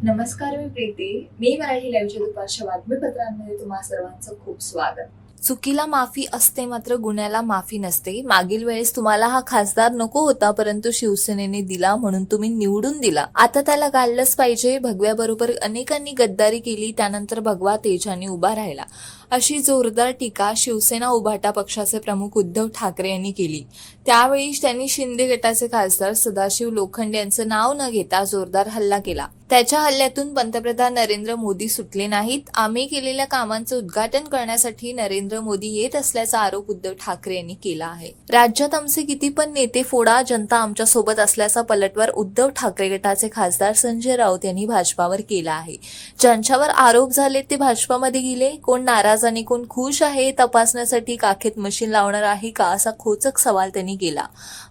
नमस्कार, मी प्रीती. मी मराठी लाईव्हच्या दुपारच्या बातमीपत्रांमध्ये तुम्हा सर्वांचं खूप स्वागत. चुकीला माफी असते मात्र गुन्ह्याला माफी नसते. मागील वेळेस तुम्हाला हा खासदार नको होता, परंतु शिवसेनेने दिला म्हणून तुम्ही निवडून दिला. आता त्याला गाळलंच पाहिजे. भगव्याबरोबर अनेकांनी गद्दारी केली, त्यानंतर भगवा तेजाने उभा राहिला, अशी जोरदार टीका शिवसेना उभाटा पक्षाचे प्रमुख उद्धव ठाकरे यांनी केली. त्यावेळी त्यांनी शिंदे गटाचे खासदार सदाशिव लोखंडे यांचं नाव न घेता जोरदार हल्ला केला. त्याच्या हल्ल्यातून पंतप्रधान नरेंद्र मोदी सुटले नाहीत. आम्ही केलेल्या कामांचं उद्घाटन करण्यासाठी नरेंद्र मोदी येत असल्याचा आरोप उद्धव ठाकरे यांनी केला आहे. राज्यात आमचे किती पण नेते फोडा, जनता आमच्या सोबत असल्याचा पलटवार उद्धव ठाकरे गटाचे खासदार संजय राऊत यांनी भाजपावर केला आहे. ज्यांच्यावर आरोप झाले ते भाजपामध्ये गेले. कोण नाराज आणि कोण खुश आहे तपासण्यासाठी काखेत मशीन लावणार आहे का, असा खोचक सवाल त्यांनी केला.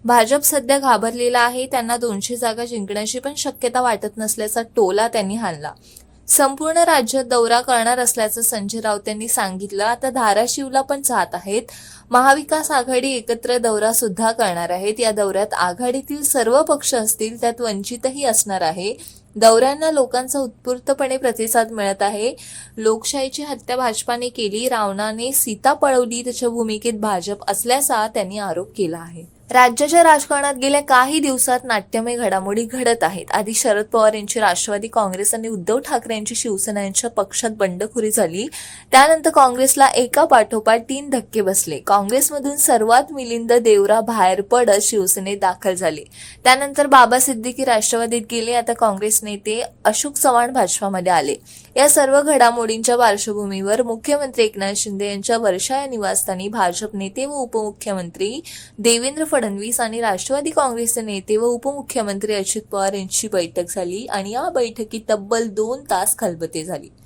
भाजप सध्या घाबरलेला आहे. त्यांना 200 जागा जिंकण्याची पण शक्यता वाटत नसल्याचा टोला त्यांनी हाणला. संपूर्ण राज्यात दौरा करणार असल्याचं संजय राऊत यांनी सांगितलं. आता धाराशिवला पण जात आहेत. महाविकास आघाडी एकत्र दौरा सुद्धा करणार आहेत. या दौऱ्यात आघाडीतील सर्व पक्ष असतील, त्यात वंचितही असणार आहे. दौऱ्यांना लोकांचा उत्स्फूर्तपणे प्रतिसाद मिळत आहे. लोकशाहीची हत्या भाजपाने केली, रावणाने सीता पळवली, त्याच्या भूमिकेत भाजप असल्याचा त्यांनी आरोप केला आहे. राज्याच्या राजकारणात गेल्या काही दिवसात नाट्यमय घडामोडी घडत आहेत. आधी शरद पवार यांची राष्ट्रवादी काँग्रेस आणि उद्धव ठाकरे यांची शिवसेना यांच्या पक्षात बंडखोरी झाली. त्यानंतर काँग्रेसला एका पाठोपाठ 3 धक्के बसले. काँग्रेसमधून सर्वात मिलिंद देवरा बाहेर पडत शिवसेनेत दाखल झाले. त्यानंतर बाबा सिद्दीकी राष्ट्रवादीत गेले. आता काँग्रेस नेते अशोक चव्हाण भाजपामध्ये आले. या सर्व घडामोडींच्या पार्श्वभूमीवर मुख्यमंत्री एकनाथ शिंदे यांच्या वर्षा या निवासस्थानी भाजप नेते व उपमुख्यमंत्री देवेंद्र फडणवीस आणि राष्ट्रवादी काँग्रेसचे नेते व उपमुख्यमंत्री अजित पवार यांची बैठक झाली आणि या बैठकीत तब्बल 2 तास खलबते झाली.